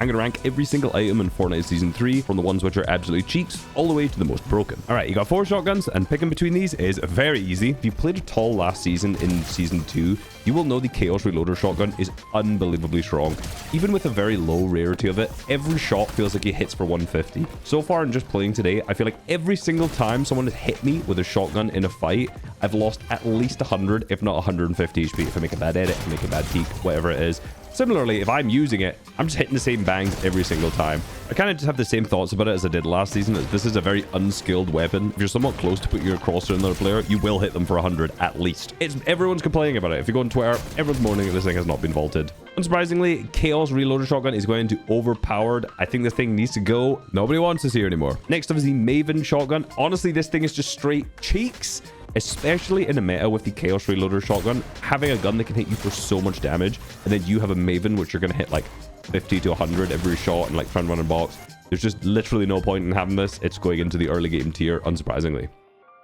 I'm going to rank every single item in Fortnite Season 3 from the ones which are absolutely cheeks all the way to the most broken. Alright, you got 4 shotguns, and picking between these is very easy. If you played at all last season in Season 2, you will know the Chaos Reloader shotgun is unbelievably strong. Even with a very low rarity of it, every shot feels like it hits for 150. So far in just playing today, I feel like every single time someone has hit me with a shotgun in a fight, I've lost at least 100, if not 150 HP. If I make a bad edit, if I make a bad peek, whatever it is. Similarly, if I'm using it, I'm just hitting the same bangs every single time. I kind of just have the same thoughts about it as I did last season. This is a very unskilled weapon. If you're somewhat close to putting your crosser in another player, you will hit them for 100 at least. Everyone's complaining about it. If you go on Twitter, everyone's moaning that this thing has not been vaulted. Unsurprisingly, Chaos Reloader Shotgun is going to overpowered. I think this thing needs to go. Nobody wants this here anymore. Next up is the Maven Shotgun. Honestly, this thing is just straight cheeks. Especially in a meta with the Chaos Reloader Shotgun, having a gun that can hit you for so much damage, and then you have a Maven which you're going to hit like 50 to 100 every shot and like front run and box. There's just literally no point in having this. It's going into the early game tier, unsurprisingly.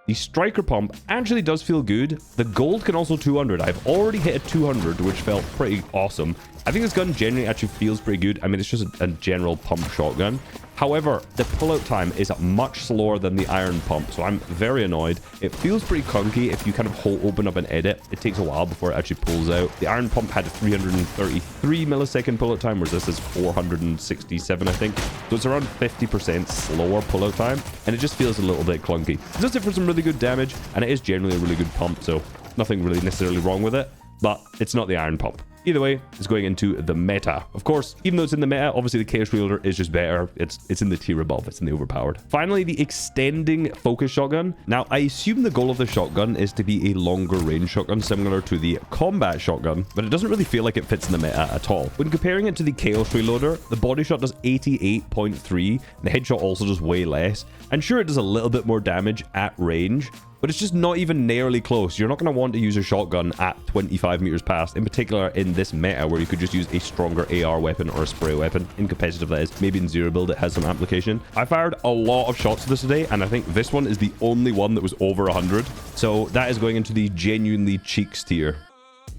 The Striker Pump actually does feel good. The gold can also 200. I've already hit a 200, which felt pretty awesome. I think this gun generally actually feels pretty good. I mean, it's just a general pump shotgun. However, the pullout time is much slower than the Iron Pump, so I'm very annoyed. It feels pretty clunky if you kind of open up an edit. It takes a while before it actually pulls out. The Iron Pump had a 333 millisecond pullout time, whereas this is 467, I think. So it's around 50% slower pullout time, and it just feels a little bit clunky. It does it for some really good damage, and it is generally a really good pump, so nothing really necessarily wrong with it, but it's not the Iron Pump. Either way, it's going into the meta. Of course, even though it's in the meta, obviously the Chaos Reloader is just better. It's in the tier above. It's in the overpowered. Finally, the Extending Focus Shotgun. Now, I assume the goal of the shotgun is to be a longer range shotgun similar to the Combat Shotgun, but it doesn't really feel like it fits in the meta at all. When comparing it to the Chaos Reloader, the body shot does 88.3, the headshot also does way less. And sure, it does a little bit more damage at range, but it's just not even nearly close. You're not going to want to use a shotgun at 25 meters past, in particular in this meta where you could just use a stronger AR weapon or a spray weapon. In competitive, that is. Maybe in zero build it has some application. I fired a lot of shots this today, and I think this one is the only one that was over 100. So that is going into the genuinely cheeks tier.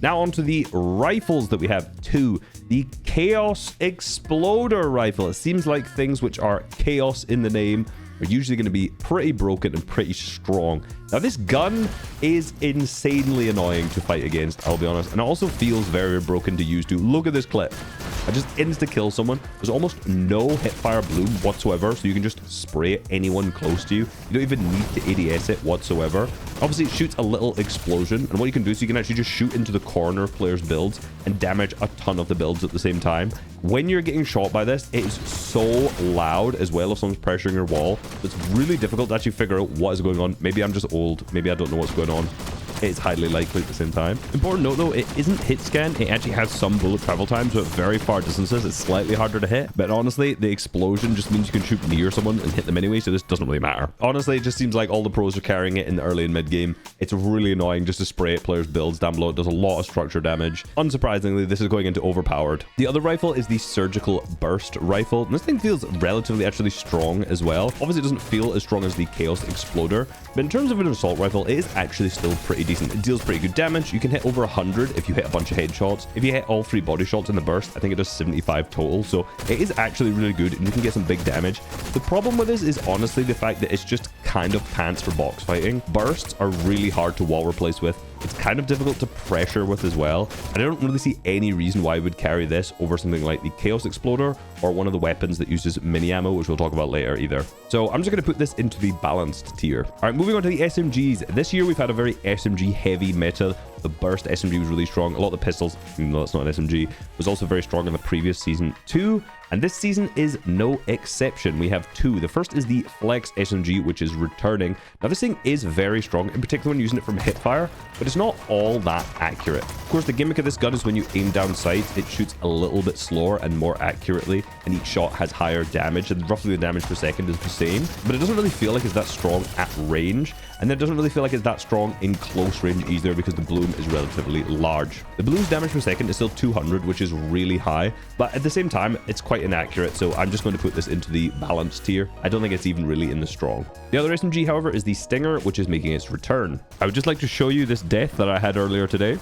Now onto the rifles that we have. 2. The Chaos Exploder Rifle. It seems like things which are chaos in the name are usually going to be pretty broken and pretty strong. Now, this gun is insanely annoying to fight against, I'll be honest. And it also feels very broken to use too. Look at this clip. I just insta-kill someone. There's almost no hipfire bloom whatsoever, so you can just spray anyone close to you. You don't even need to ADS it whatsoever. Obviously, it shoots a little explosion, and what you can do is you can actually just shoot into the corner of players' builds and damage a ton of the builds at the same time. When you're getting shot by this, it is so loud as well if someone's pressuring your wall. It's really difficult to actually figure out what is going on. Maybe I'm just old. Maybe I don't know what's going on. It's highly likely at the same time. Important note though, it isn't hit scan. It actually has some bullet travel time, so at very far distances it's slightly harder to hit. But honestly, the explosion just means you can shoot near someone and hit them anyway, so this doesn't really matter. Honestly, it just seems like all the pros are carrying it in the early and mid game. It's really annoying just to spray at players' builds down below. It does a lot of structure damage. Unsurprisingly, this is going into overpowered. The other rifle is the Surgical Burst Rifle. And this thing feels relatively actually strong as well. Obviously, it doesn't feel as strong as the Chaos Exploder, but in terms of an assault rifle, it is actually still pretty decent. It deals pretty good damage. You can hit over 100 if you hit a bunch of headshots. If you hit all 3 body shots in the burst, I think it does 75 total. So it is actually really good, and you can get some big damage. The problem with this is honestly the fact that it's just kind of pants for box fighting. Bursts are really hard to wall replace with. It's kind of difficult to pressure with as well. And I don't really see any reason why I would carry this over something like the Chaos Exploder or one of the weapons that uses mini ammo, which we'll talk about later either. So I'm just going to put this into the balanced tier. All right, moving on to the SMGs. This year we've had a very SMG heavy meta. The burst SMG was really strong. A lot of the pistols, even though it's not an SMG, was also very strong in the previous season too. And this season is no exception. We have 2. The first is the Flex SMG, which is returning. Now, this thing is very strong, in particular when using it from hipfire, but it's not all that accurate. Of course, the gimmick of this gun is when you aim down sights, it shoots a little bit slower and more accurately, and each shot has higher damage, and roughly the damage per second is the same, but it doesn't really feel like it's that strong at range, and it doesn't really feel like it's that strong in close range either because the bloom is relatively large. The bloom's damage per second is still 200, which is really high, but at the same time, it's quite inaccurate, so I'm just going to put this into the balanced tier. I don't think it's even really in the strong. The other SMG, however, is the Stinger, which is making its return. I would just like to show you this death that I had earlier today.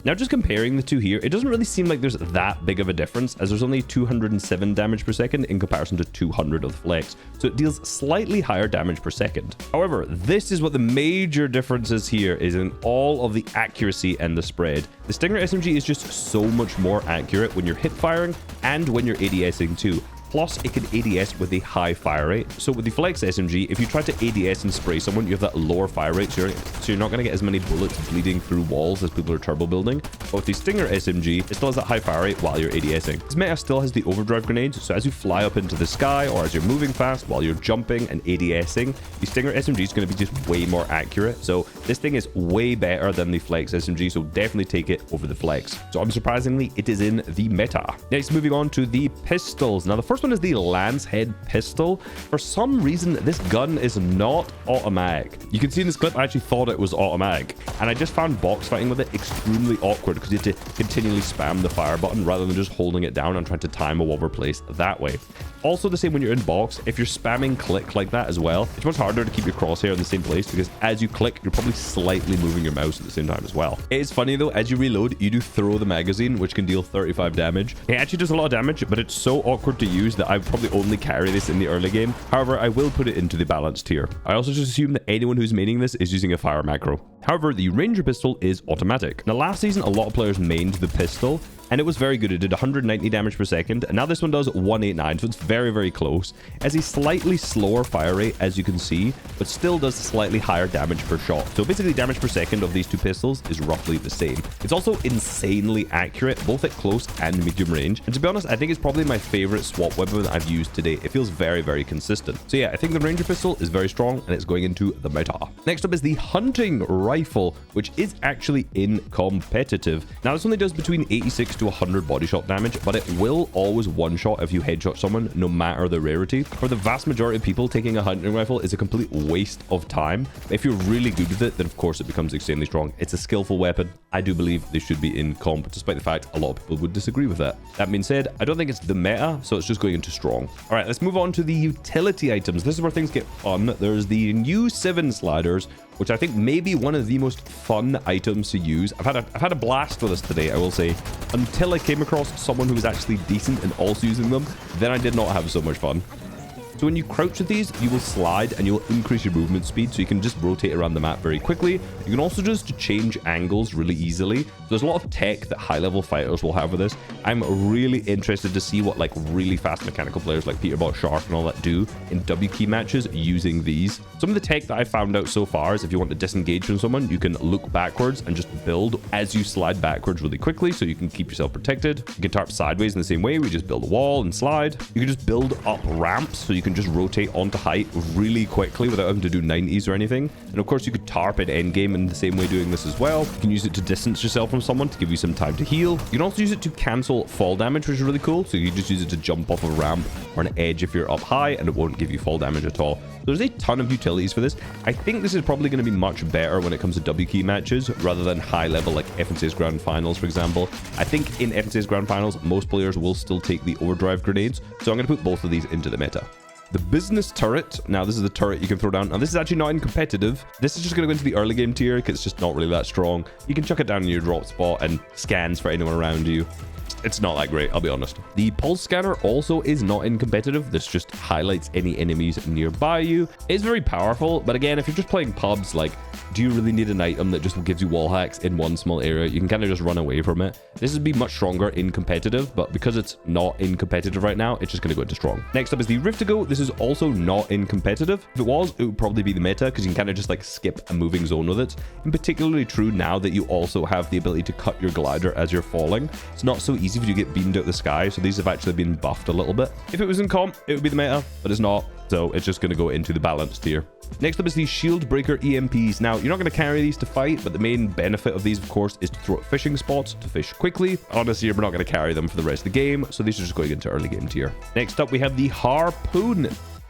Now, just comparing the two here, it doesn't really seem like there's that big of a difference, as there's only 207 damage per second in comparison to 200 of the flex, so it deals slightly higher damage per second. However, this is what the major difference is here, is in all of the accuracy and the spread. The Stinger SMG is just so much more accurate when you're hip firing and when you're ADSing too. Plus, it can ADS with a high fire rate. So with the Flex SMG, if you try to ADS and spray someone, you have that lower fire rate, so you're not going to get as many bullets bleeding through walls as people are turbo building. But with the Stinger SMG, it still has that high fire rate while you're ADSing. This meta still has the overdrive grenades, so as you fly up into the sky or as you're moving fast while you're jumping and ADSing, the Stinger SMG is going to be just way more accurate. So this thing is way better than the Flex SMG, so definitely take it over the Flex. So unsurprisingly, it is in the meta. Next, moving on to the pistols. Now, the first one is the Lance Head pistol. For some reason, this gun is not automatic. You can see in this clip, I actually thought it was automatic, and I just found box fighting with it extremely awkward because you had to continually spam the fire button rather than just holding it down and trying to time a wobber place that way. Also the same when you're in box, if you're spamming click like that as well, it's much harder to keep your crosshair in the same place because as you click, you're probably slightly moving your mouse at the same time as well. It is funny though, as you reload, you do throw the magazine, which can deal 35 damage. It actually does a lot of damage, but it's so awkward to use that I probably only carry this in the early game. However, I will put it into the balanced tier. I also just assume that anyone who's maining this is using a fire macro. However, the Ranger pistol is automatic. Now, last season, a lot of players mained the pistol, and it was very good. It did 190 damage per second, and now this one does 189, so it's very, very close. It has a slightly slower fire rate, as you can see, but still does slightly higher damage per shot. So basically, damage per second of these two pistols is roughly the same. It's also insanely accurate, both at close and medium range. And to be honest, I think it's probably my favorite swap weapon that I've used today. It feels very, very consistent. So yeah, I think the Ranger pistol is very strong, and it's going into the meta. Next up is the hunting rifle, which is actually in competitive. Now, this only does between 86 to 100 body shot damage, but it will always one shot if you headshot someone, no matter the rarity. For the vast majority of people, taking a hunting rifle is a complete waste of time. If you're really good with it, then of course it becomes extremely strong. It's a skillful weapon. I do believe they should be in comp, despite the fact a lot of people would disagree with that. That being said, I don't think it's the meta, so it's just going into strong. All right, let's move on to the utility items. This is where things get fun. There's the new 7 sliders, which I think may be one of the most fun items to use. I've had a blast with this today, I will say. Until I came across someone who was actually decent and also using them, then I did not have so much fun. So when you crouch with these, you will slide and you will increase your movement speed, so you can just rotate around the map very quickly. You can also just change angles really easily. So there's a lot of tech that high-level fighters will have with this. I'm really interested to see what like really fast mechanical players like Peterbot Shark and all that do in W key matches using these. Some of the tech that I found out so far is if you want to disengage from someone, you can look backwards and just build as you slide backwards really quickly, so you can keep yourself protected. You can tarp sideways in the same way. We just build a wall and slide. You can just build up ramps, so you can just rotate onto height really quickly without having to do 90s or anything. And of course, you could tarp at endgame in the same way doing this as well. You can use it to distance yourself from someone to give you some time to heal. You can also use it to cancel fall damage, which is really cool. So you can just use it to jump off a ramp or an edge if you're up high, and it won't give you fall damage at all. There's a ton of utilities for this. I think this is probably going to be much better when it comes to W key matches rather than high level like FNCS Grand Finals, for example. I think in FNCS Grand Finals, most players will still take the overdrive grenades. So I'm going to put both of these into the meta. The business turret. Now, this is the turret you can throw down. Now, this is actually not in competitive. This is just going to go into the early game tier because it's just not really that strong. You can chuck it down in your drop spot and scans for anyone around you. It's not that great, I'll be honest. The pulse scanner also is not in competitive. This just highlights any enemies nearby you. It's very powerful, but again, if you're just playing pubs, like, do you really need an item that just gives you wall hacks in one small area? You can kind of just run away from it. This would be much stronger in competitive, but because it's not in competitive right now, it's just going to go into strong. Next up is the Riftigo. This is also not in competitive. If it was, it would probably be the meta because you can kind of just like skip a moving zone with it. And particularly true now that you also have the ability to cut your glider as you're falling. It's not so easy if you get beamed out the sky, so these have actually been buffed a little bit. If it was in comp, it would be the meta, but it's not, so it's just going to go into the balanced tier. Next up is the Shield Breaker EMPs. Now, you're not going to carry these to fight, but the main benefit of these, of course, is to throw at fishing spots to fish quickly. Honestly, we're not going to carry them for the rest of the game, so these are just going into early game tier. Next up, we have the Harpoon.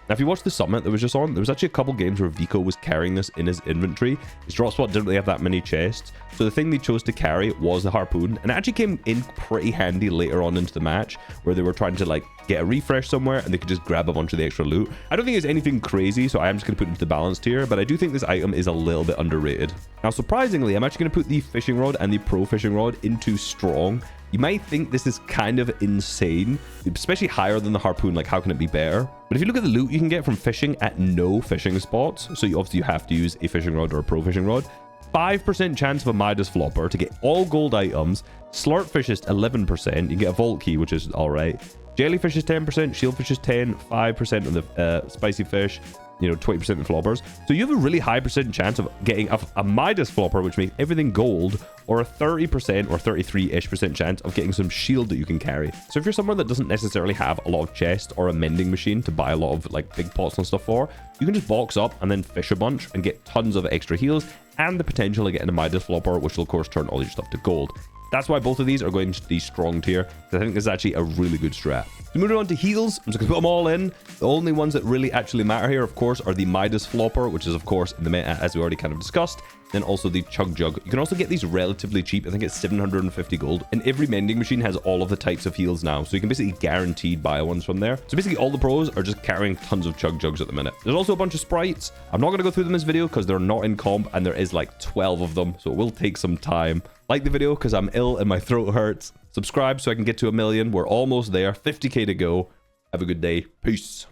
Now, if you watch the summit that was just on, there was actually a couple games where Vico was carrying this in his inventory. His drop spot didn't really have that many chests, so the thing they chose to carry was the Harpoon, and it actually came in pretty handy later on into the match, where they were trying to like get a refresh somewhere, and they could just grab a bunch of the extra loot. I don't think it's anything crazy, so I'm just going to put it into the balanced tier, but I do think this item is a little bit underrated. Now, surprisingly, I'm actually going to put the fishing rod and the pro fishing rod into strong. You might think this is kind of insane, especially higher than the harpoon. Like, how can it be better? But if you look at the loot you can get from fishing at no fishing spots, so you have to use a fishing rod or a pro fishing rod, 5% chance of a Midas flopper to get all gold items. Slurpfish is 11%. You get a vault key, which is all right. Jellyfish is 10%. Shieldfish is 10. 5% on the spicy fish. 20% in floppers. So you have a really high percent chance of getting a Midas flopper, which makes everything gold, or a 30% or 33-ish% chance of getting some shield that you can carry. So if you're someone that doesn't necessarily have a lot of chests or a mending machine to buy a lot of like big pots and stuff for, you can just box up and then fish a bunch and get tons of extra heals and the potential of getting a Midas flopper, which will of course turn all your stuff to gold. That's why both of these are going to the strong tier, because I think this is actually a really good strat. So moving on to heals, I'm just going to put them all in. The only ones that really actually matter here, of course, are the Midas flopper, which is, of course, in the meta, as we already kind of discussed. Then also the Chug Jug. You can also get these relatively cheap. I think it's 750 gold. And every mending machine has all of the types of heals now. So you can basically guaranteed buy ones from there. So basically all the pros are just carrying tons of Chug Jugs at the minute. There's also a bunch of sprites. I'm not going to go through them in this video because they're not in comp and there is like 12 of them. So it will take some time. Like the video because I'm ill and my throat hurts. Subscribe so I can get to 1 million. We're almost there. 50k to go. Have a good day. Peace.